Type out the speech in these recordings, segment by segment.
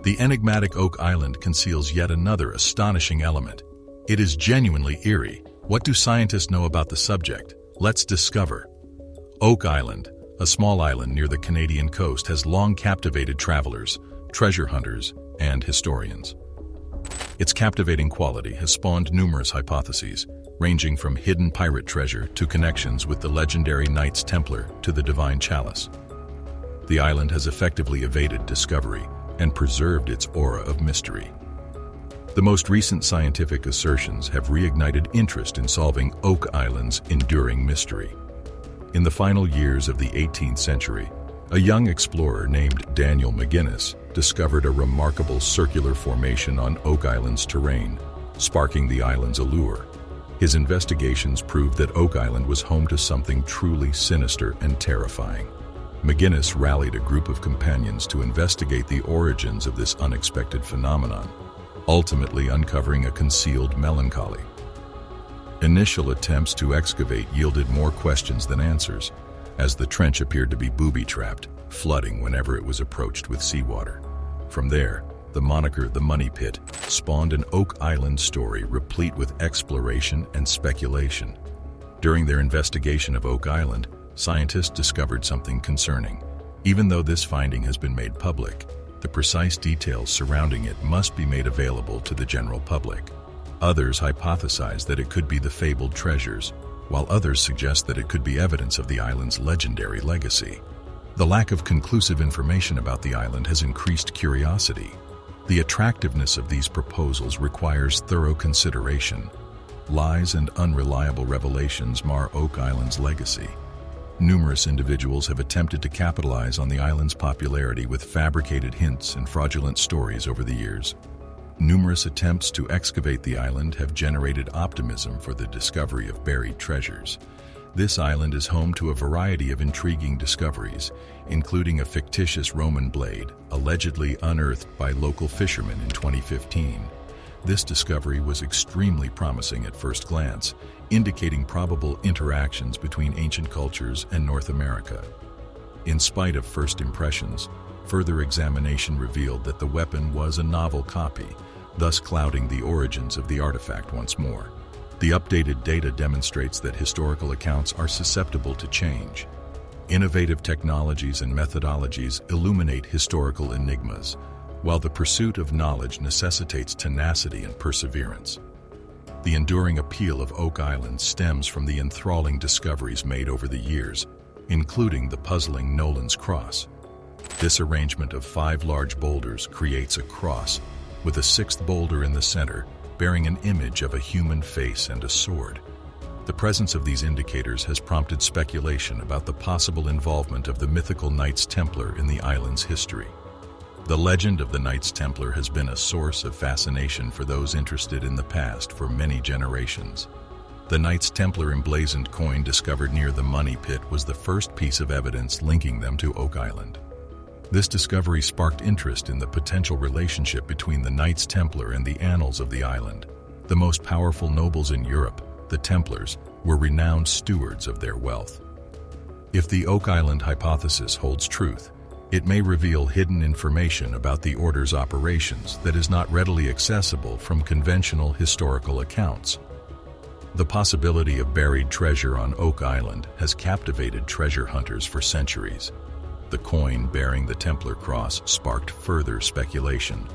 The enigmatic Oak Island conceals yet another astonishing element. It is genuinely eerie. What do scientists know about the subject? Let's discover. Oak Island, a small island near the Canadian coast, has long captivated travelers, treasure hunters, and historians. Its captivating quality has spawned numerous hypotheses, ranging from hidden pirate treasure to connections with the legendary Knights Templar to the Divine Chalice. The island has effectively evaded discovery and preserved its aura of mystery. The most recent scientific assertions have reignited interest in solving Oak Island's enduring mystery. In the final years of the 18th century, a young explorer named Daniel McGinnis discovered a remarkable circular formation on Oak Island's terrain, sparking the island's allure. His investigations proved that Oak Island was home to something truly sinister and terrifying. McGinnis rallied a group of companions to investigate the origins of this unexpected phenomenon, ultimately uncovering a concealed melancholy. Initial attempts to excavate yielded more questions than answers, as the trench appeared to be booby-trapped, flooding whenever it was approached with seawater. From there, the moniker "the Money Pit" spawned an Oak Island story replete with exploration and speculation. During their investigation of Oak Island, scientists discovered something concerning. Even though this finding has been made public, the precise details surrounding it must be made available to the general public. Others hypothesize that it could be the fabled treasures, while others suggest that it could be evidence of the island's legendary legacy. The lack of conclusive information about the island has increased curiosity. The attractiveness of these proposals requires thorough consideration. Lies and unreliable revelations mar Oak Island's legacy. Numerous individuals have attempted to capitalize on the island's popularity with fabricated hints and fraudulent stories over the years. Numerous attempts to excavate the island have generated optimism for the discovery of buried treasures. This island is home to a variety of intriguing discoveries, including a fictitious Roman blade, allegedly unearthed by local fishermen in 2015. This discovery was extremely promising at first glance, indicating probable interactions between ancient cultures and North America. In spite of first impressions, further examination revealed that the weapon was a novel copy, thus clouding the origins of the artifact once more. The updated data demonstrates that historical accounts are susceptible to change. Innovative technologies and methodologies illuminate historical enigmas, while the pursuit of knowledge necessitates tenacity and perseverance. The enduring appeal of Oak Island stems from the enthralling discoveries made over the years, including the puzzling Nolan's Cross. This arrangement of 5 large boulders creates a cross, with a 6th boulder in the center, bearing an image of a human face and a sword. The presence of these indicators has prompted speculation about the possible involvement of the mythical Knights Templar in the island's history. The legend of the Knights Templar has been a source of fascination for those interested in the past for many generations. The Knights Templar emblazoned coin discovered near the Money Pit was the first piece of evidence linking them to Oak Island. This discovery sparked interest in the potential relationship between the Knights Templar and the annals of the island. The most powerful nobles in Europe, the Templars, were renowned stewards of their wealth. If the Oak Island hypothesis holds truth, it may reveal hidden information about the order's operations that is not readily accessible from conventional historical accounts. The possibility of buried treasure on Oak Island has captivated treasure hunters for centuries. The coin bearing the Templar cross sparked further speculation.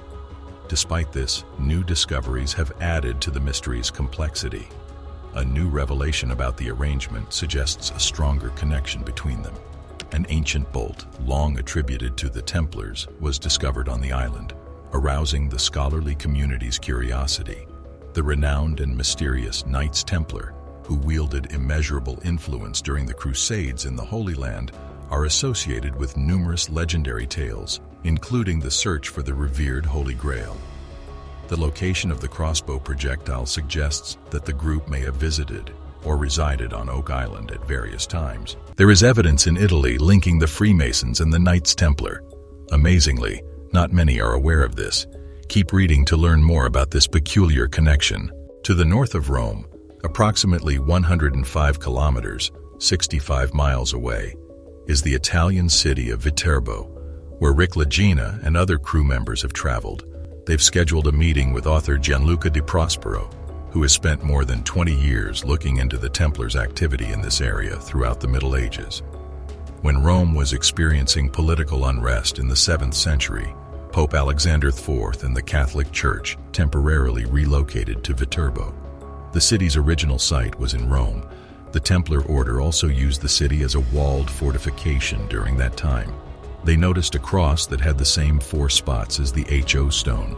Despite this, new discoveries have added to the mystery's complexity. A new revelation about the arrangement suggests a stronger connection between them. An ancient bolt, long attributed to the Templars, was discovered on the island, arousing the scholarly community's curiosity. The renowned and mysterious Knights Templar, who wielded immeasurable influence during the Crusades in the Holy Land, are associated with numerous legendary tales, including the search for the revered Holy Grail. The location of the crossbow projectile suggests that the group may have visited or resided on Oak Island at various times. There is evidence in Italy linking the Freemasons and the Knights Templar. Amazingly, not many are aware of this. Keep reading to learn more about this peculiar connection. To the north of Rome, approximately 105 kilometers, 65 miles away, is the Italian city of Viterbo, where Rick Lagina and other crew members have traveled. They've scheduled a meeting with author Gianluca Di Prospero, who has spent more than 20 years looking into the Templars' activity in this area throughout the Middle Ages. When Rome was experiencing political unrest in the 7th century, Pope Alexander IV and the Catholic Church temporarily relocated to Viterbo. The city's original site was in Rome. The Templar Order also used the city as a walled fortification during that time. They noticed a cross that had the same 4 spots as the HO stone.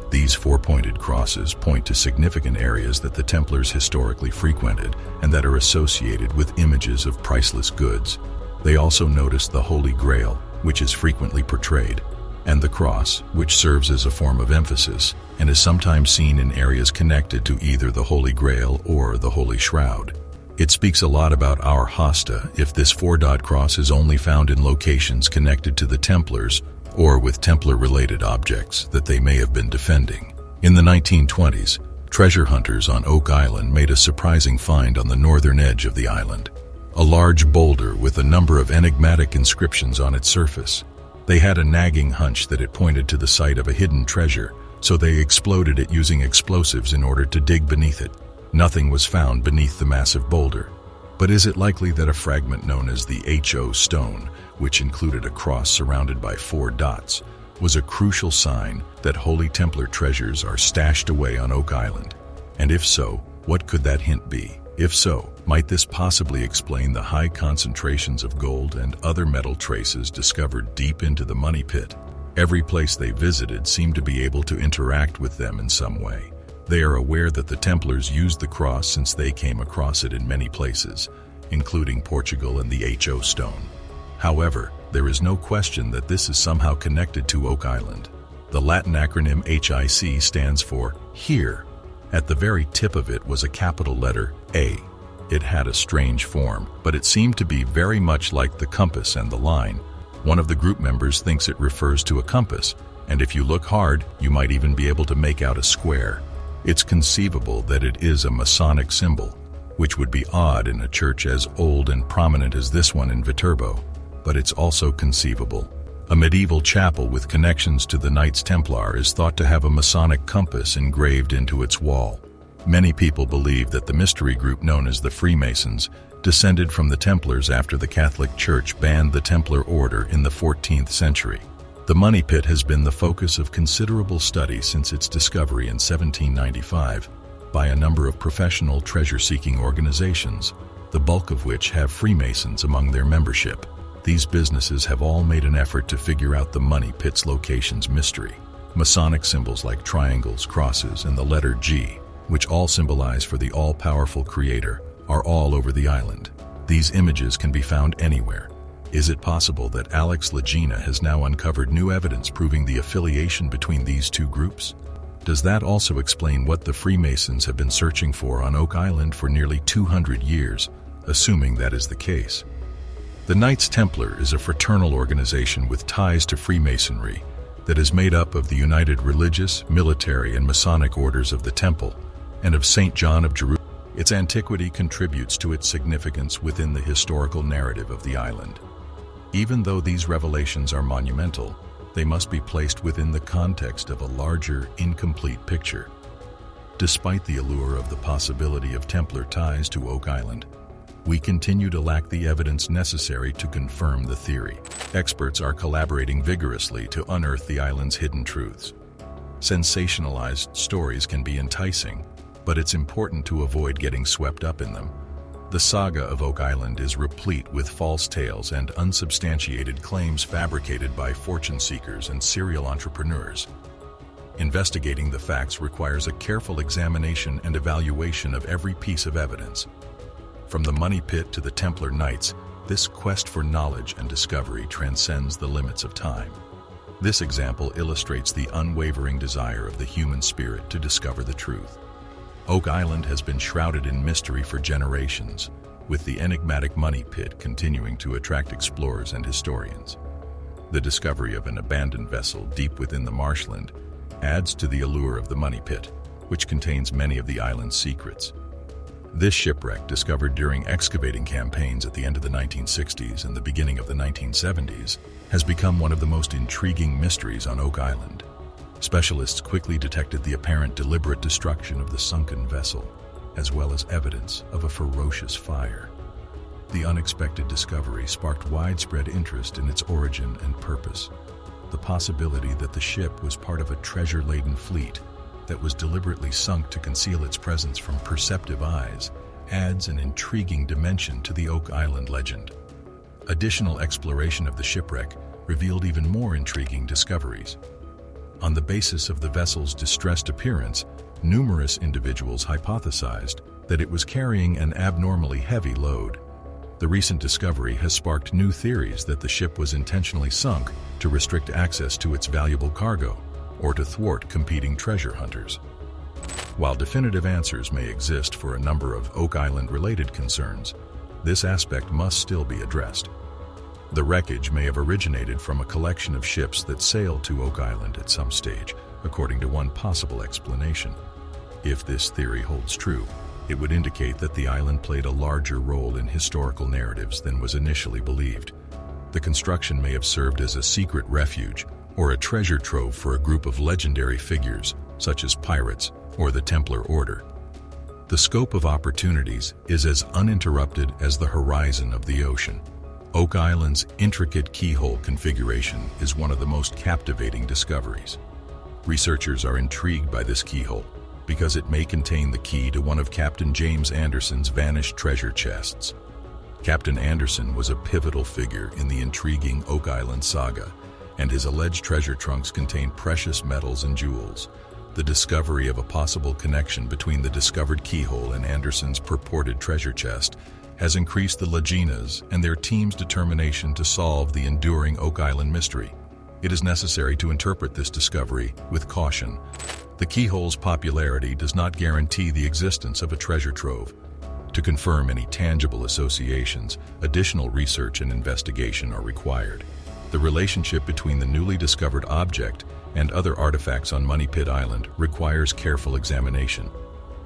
These 4-pointed crosses point to significant areas that the Templars historically frequented and that are associated with images of priceless goods. They also noticed the Holy Grail, which is frequently portrayed, and the cross, which serves as a form of emphasis and is sometimes seen in areas connected to either the Holy Grail or the Holy Shroud. It speaks a lot about our hosta if this 4-dot cross is only found in locations connected to the Templars or with Templar-related objects that they may have been defending. In the 1920s, treasure hunters on Oak Island made a surprising find on the northern edge of the island. A large boulder with a number of enigmatic inscriptions on its surface. They had a nagging hunch that it pointed to the site of a hidden treasure, so they exploded it using explosives in order to dig beneath it. Nothing was found beneath the massive boulder. But is it likely that a fragment known as the HO stone, which included a cross surrounded by 4 dots, was a crucial sign that Holy Templar treasures are stashed away on Oak Island? And if so, what could that hint be? If so, might this possibly explain the high concentrations of gold and other metal traces discovered deep into the money pit? Every place they visited seemed to be able to interact with them in some way. They are aware that the Templars used the cross since they came across it in many places, including Portugal and the HO stone. However, there is no question that this is somehow connected to Oak Island. The Latin acronym HIC stands for Here. At the very tip of it was a capital letter A. It had a strange form, but it seemed to be very much like the compass and the line. One of the group members thinks it refers to a compass, and if you look hard, you might even be able to make out a square. It's conceivable that it is a Masonic symbol, which would be odd in a church as old and prominent as this one in Viterbo, but it's also conceivable. A medieval chapel with connections to the Knights Templar is thought to have a Masonic compass engraved into its wall. Many people believe that the mystery group known as the Freemasons descended from the Templars after the Catholic Church banned the Templar Order in the 14th century. The money pit has been the focus of considerable study since its discovery in 1795 by a number of professional treasure-seeking organizations, the bulk of which have Freemasons among their membership. These businesses have all made an effort to figure out the money pit's location's mystery. Masonic symbols like triangles, crosses, and the letter G, which all symbolize for the all-powerful Creator, are all over the island. These images can be found anywhere. Is it possible that Alex Lagina has now uncovered new evidence proving the affiliation between these two groups? Does that also explain what the Freemasons have been searching for on Oak Island for nearly 200 years, assuming that is the case? The Knights Templar is a fraternal organization with ties to Freemasonry that is made up of the United Religious, Military, and Masonic Orders of the Temple and of St. John of Jerusalem. Its antiquity contributes to its significance within the historical narrative of the island. Even though these revelations are monumental, they must be placed within the context of a larger, incomplete picture. Despite the allure of the possibility of Templar ties to Oak Island, we continue to lack the evidence necessary to confirm the theory. Experts are collaborating vigorously to unearth the island's hidden truths. Sensationalized stories can be enticing, but it's important to avoid getting swept up in them. The saga of Oak Island is replete with false tales and unsubstantiated claims fabricated by fortune seekers and serial entrepreneurs. Investigating the facts requires a careful examination and evaluation of every piece of evidence. From the money pit to the Templar Knights, this quest for knowledge and discovery transcends the limits of time. This example illustrates the unwavering desire of the human spirit to discover the truth. Oak Island has been shrouded in mystery for generations, with the enigmatic money pit continuing to attract explorers and historians. The discovery of an abandoned vessel deep within the marshland adds to the allure of the money pit, which contains many of the island's secrets. This shipwreck, discovered during excavating campaigns at the end of the 1960s and the beginning of the 1970s, has become one of the most intriguing mysteries on Oak Island. Specialists quickly detected the apparent deliberate destruction of the sunken vessel, as well as evidence of a ferocious fire. The unexpected discovery sparked widespread interest in its origin and purpose. The possibility that the ship was part of a treasure-laden fleet that was deliberately sunk to conceal its presence from perceptive eyes adds an intriguing dimension to the Oak Island legend. Additional exploration of the shipwreck revealed even more intriguing discoveries. On the basis of the vessel's distressed appearance, numerous individuals hypothesized that it was carrying an abnormally heavy load. The recent discovery has sparked new theories that the ship was intentionally sunk to restrict access to its valuable cargo, or to thwart competing treasure hunters. While definitive answers may exist for a number of Oak Island-related concerns, this aspect must still be addressed. The wreckage may have originated from a collection of ships that sailed to Oak Island at some stage, according to one possible explanation. If this theory holds true, it would indicate that the island played a larger role in historical narratives than was initially believed. The construction may have served as a secret refuge or a treasure trove for a group of legendary figures, such as pirates or the Templar Order. The scope of opportunities is as uninterrupted as the horizon of the ocean. Oak Island's intricate keyhole configuration is one of the most captivating discoveries. Researchers are intrigued by this keyhole because it may contain the key to one of Captain James Anderson's vanished treasure chests. Captain Anderson was a pivotal figure in the intriguing Oak Island saga, and his alleged treasure trunks contain precious metals and jewels. The discovery of a possible connection between the discovered keyhole and Anderson's purported treasure chest has increased the Laginas and their team's determination to solve the enduring Oak Island mystery. It is necessary to interpret this discovery with caution. The keyhole's popularity does not guarantee the existence of a treasure trove. To confirm any tangible associations, additional research and investigation are required. The relationship between the newly discovered object and other artifacts on Money Pit Island requires careful examination.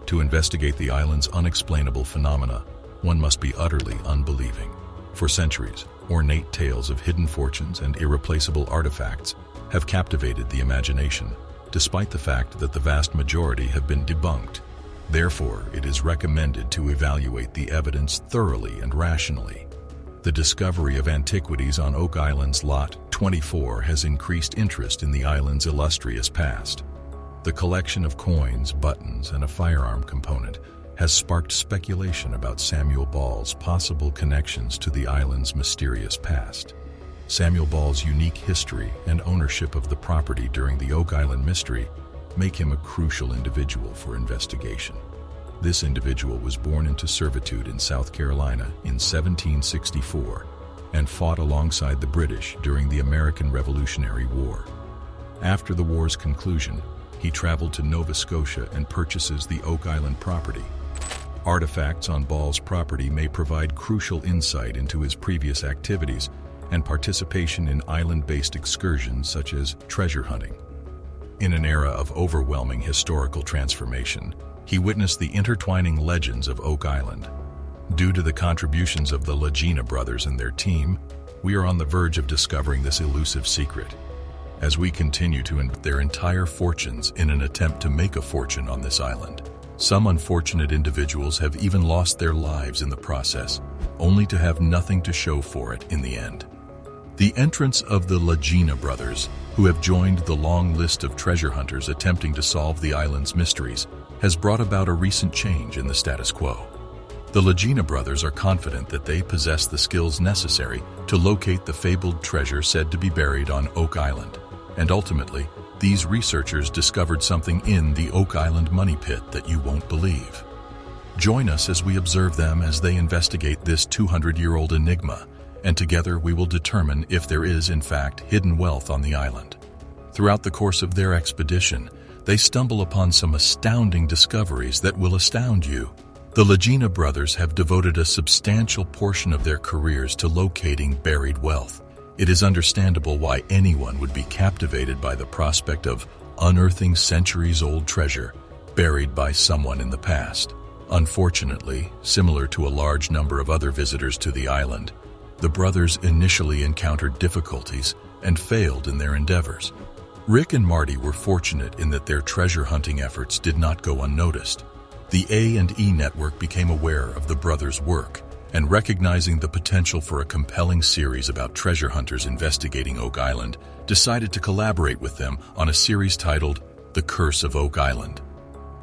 To investigate the island's unexplainable phenomena, one must be utterly unbelieving. For centuries, ornate tales of hidden fortunes and irreplaceable artifacts have captivated the imagination, despite the fact that the vast majority have been debunked. Therefore, it is recommended to evaluate the evidence thoroughly and rationally. The discovery of antiquities on Oak Island's Lot 24 has increased interest in the island's illustrious past. The collection of coins, buttons, and a firearm component has sparked speculation about Samuel Ball's possible connections to the island's mysterious past. Samuel Ball's unique history and ownership of the property during the Oak Island mystery make him a crucial individual for investigation. This individual was born into servitude in South Carolina in 1764 and fought alongside the British during the American Revolutionary War. After the war's conclusion, he traveled to Nova Scotia and purchases the Oak Island property. Artifacts on Ball's property may provide crucial insight into his previous activities and participation in island-based excursions such as treasure hunting. In an era of overwhelming historical transformation, he witnessed the intertwining legends of Oak Island. Due to the contributions of the Lagena brothers and their team, we are on the verge of discovering this elusive secret. As we continue to invest their entire fortunes in an attempt to make a fortune on this island, some unfortunate individuals have even lost their lives in the process, only to have nothing to show for it in the end. The entrance of the Lagena brothers, who have joined the long list of treasure hunters attempting to solve the island's mysteries, has brought about a recent change in the status quo. The Lagena brothers are confident that they possess the skills necessary to locate the fabled treasure said to be buried on Oak Island, and ultimately, these researchers discovered something in the Oak Island money pit that you won't believe. Join us as we observe them as they investigate this 200-year-old enigma, and together we will determine if there is, in fact, hidden wealth on the island. Throughout the course of their expedition, they stumble upon some astounding discoveries that will astound you. The Lagena brothers have devoted a substantial portion of their careers to locating buried wealth. It is understandable why anyone would be captivated by the prospect of unearthing centuries-old treasure buried by someone in the past. Unfortunately, similar to a large number of other visitors to the island, the brothers initially encountered difficulties and failed in their endeavors. Rick and Marty were fortunate in that their treasure hunting efforts did not go unnoticed. The A&E network became aware of the brothers' work, and recognizing the potential for a compelling series about treasure hunters investigating Oak Island, decided to collaborate with them on a series titled The Curse of Oak Island.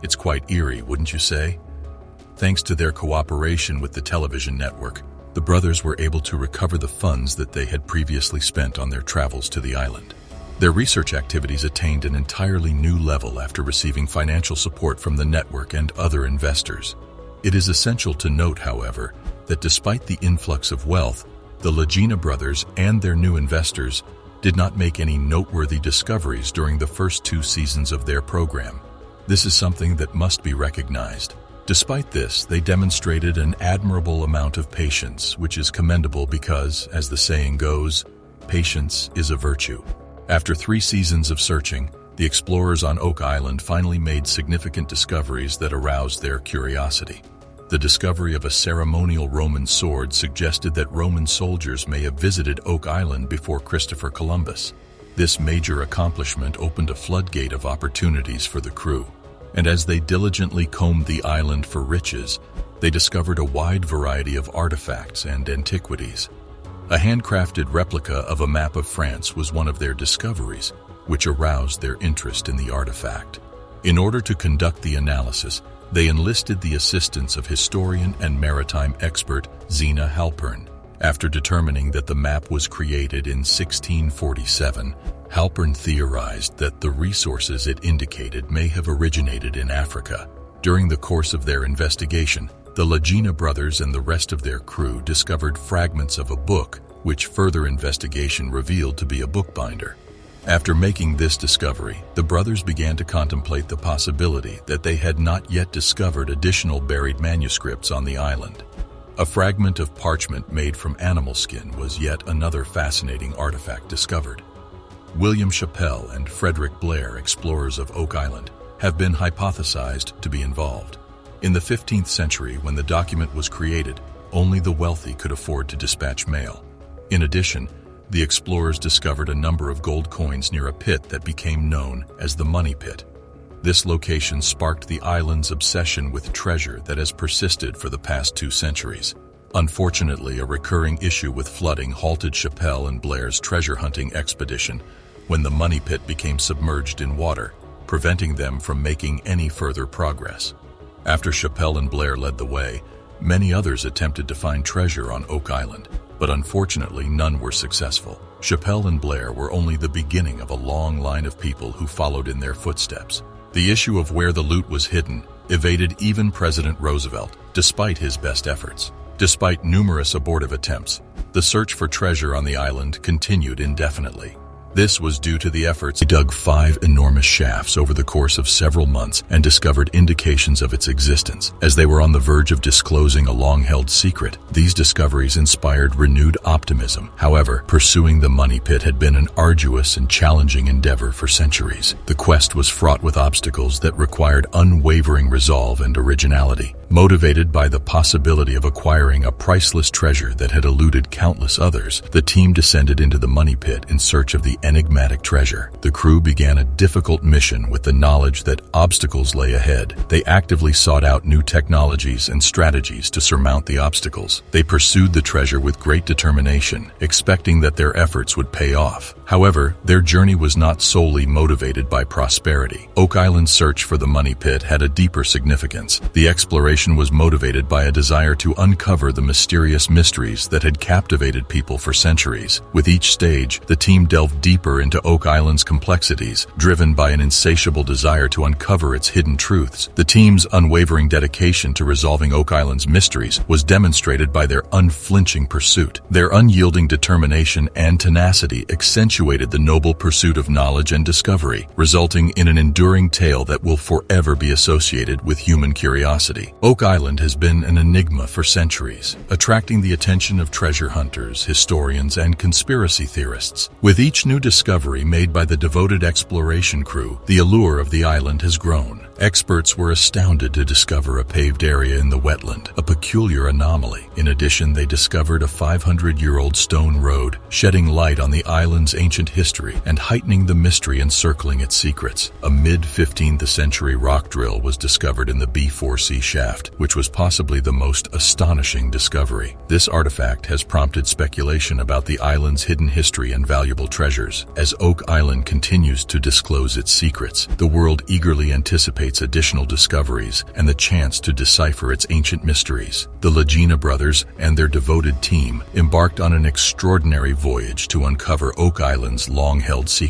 It's quite eerie, wouldn't you say? Thanks to their cooperation with the television network, the brothers were able to recover the funds that they had previously spent on their travels to the island. Their research activities attained an entirely new level after receiving financial support from the network and other investors. It is essential to note, however, that despite the influx of wealth, the Lagena brothers and their new investors did not make any noteworthy discoveries during the first 2 seasons of their program. This is something that must be recognized. Despite this, they demonstrated an admirable amount of patience, which is commendable because, as the saying goes, patience is a virtue. After 3 seasons of searching, the explorers on Oak Island finally made significant discoveries that aroused their curiosity. The discovery of a ceremonial Roman sword suggested that Roman soldiers may have visited Oak Island before Christopher Columbus. This major accomplishment opened a floodgate of opportunities for the crew, and as they diligently combed the island for riches, they discovered a wide variety of artifacts and antiquities. A handcrafted replica of a map of France was one of their discoveries, which aroused their interest in the artifact. In order to conduct the analysis, they enlisted the assistance of historian and maritime expert Zena Halpern. After determining that the map was created in 1647, Halpern theorized that the resources it indicated may have originated in Africa. During the course of their investigation, the Lagena brothers and the rest of their crew discovered fragments of a book, which further investigation revealed to be a bookbinder. After making this discovery, the brothers began to contemplate the possibility that they had not yet discovered additional buried manuscripts on the island. A fragment of parchment made from animal skin was yet another fascinating artifact discovered. William Chappell and Frederick Blair, explorers of Oak Island, have been hypothesized to be involved. In the 15th century, when the document was created, only the wealthy could afford to dispatch mail. In addition, the explorers discovered a number of gold coins near a pit that became known as the Money Pit. This location sparked the island's obsession with treasure that has persisted for the past 2 centuries. Unfortunately, a recurring issue with flooding halted Chappell and Blair's treasure hunting expedition when the Money Pit became submerged in water, preventing them from making any further progress. After Chappell and Blair led the way, many others attempted to find treasure on Oak Island, but unfortunately none were successful. Chappell and Blair were only the beginning of a long line of people who followed in their footsteps. The issue of where the loot was hidden evaded even President Roosevelt, despite his best efforts. Despite numerous abortive attempts, the search for treasure on the island continued indefinitely. This was due to the efforts. They dug 5 enormous shafts over the course of several months and discovered indications of its existence. As they were on the verge of disclosing a long-held secret, these discoveries inspired renewed optimism. However, pursuing the Money Pit had been an arduous and challenging endeavor for centuries. The quest was fraught with obstacles that required unwavering resolve and originality. Motivated by the possibility of acquiring a priceless treasure that had eluded countless others, the team descended into the Money Pit in search of the enigmatic treasure. The crew began a difficult mission with the knowledge that obstacles lay ahead. They actively sought out new technologies and strategies to surmount the obstacles. They pursued the treasure with great determination, expecting that their efforts would pay off. However, their journey was not solely motivated by prosperity. Oak Island's search for the Money Pit had a deeper significance. The exploration was motivated by a desire to uncover the mysterious mysteries that had captivated people for centuries. With each stage, the team delved deeper into Oak Island's complexities, driven by an insatiable desire to uncover its hidden truths. The team's unwavering dedication to resolving Oak Island's mysteries was demonstrated by their unflinching pursuit. Their unyielding determination and tenacity accentuated the noble pursuit of knowledge and discovery, resulting in an enduring tale that will forever be associated with human curiosity. Oak Island has been an enigma for centuries, attracting the attention of treasure hunters, historians, and conspiracy theorists. With each new discovery made by the devoted exploration crew, the allure of the island has grown. Experts were astounded to discover a paved area in the wetland, a peculiar anomaly. In addition, they discovered a 500-year-old stone road, shedding light on the island's ancient history and heightening the mystery encircling its secrets. A mid-15th century rock drill was discovered in the B4C shaft, which was possibly the most astonishing discovery. This artifact has prompted speculation about the island's hidden history and valuable treasures. As Oak Island continues to disclose its secrets, the world eagerly anticipates additional discoveries and the chance to decipher its ancient mysteries. The Lagena brothers and their devoted team embarked on an extraordinary voyage to uncover Oak Island's long-held secrets.